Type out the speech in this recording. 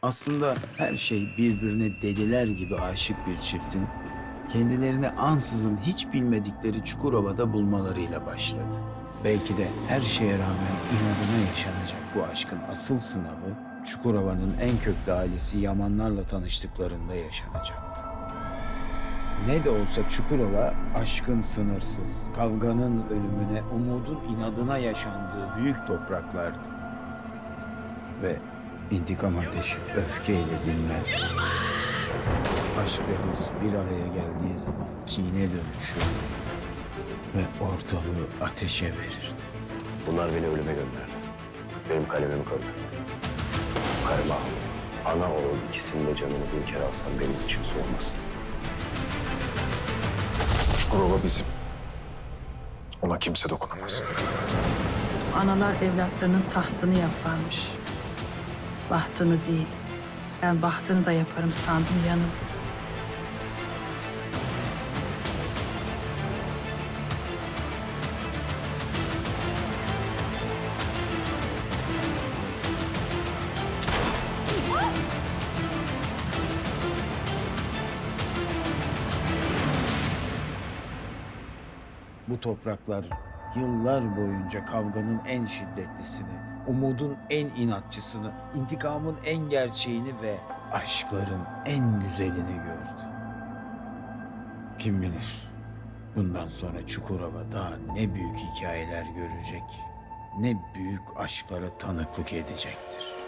Aslında her şey birbirine deliler gibi aşık bir çiftin kendilerini ansızın hiç bilmedikleri Çukurova'da bulmalarıyla başladı. Belki de her şeye rağmen inadına yaşanacak bu aşkın asıl sınavı Çukurova'nın en köklü ailesi Yamanlarla tanıştıklarında yaşanacaktı. Ne de olsa Çukurova aşkın sınırsız, kavganın ölümüne, umudun inadına yaşandığı büyük topraklardı. Ve intikam ateşi öfkeyle dinmezdi. Aşk ve hırs bir araya geldiği zaman kine dönüşür ve ortalığı ateşe verirdi. Bunlar beni ölüme gönderdi. Benim kalemimi kırdı. Karımı aldım. Ana oğul ikisinin de canını bin kere alsam benim için soğumaz. Çukurova bizim. Ona kimse dokunamaz. Analar evlatlarının tahtını yaparmış. Bahtını değil. Ben bahtını da yaparım sandım, yanıldım. Bu topraklar yıllar boyunca kavganın en şiddetlisini, umudun en inatçısını, intikamın en gerçeğini ve aşkların en güzelini gördü. Kim bilir bundan sonra Çukurova daha ne büyük hikayeler görecek, ne büyük aşklara tanıklık edecektir.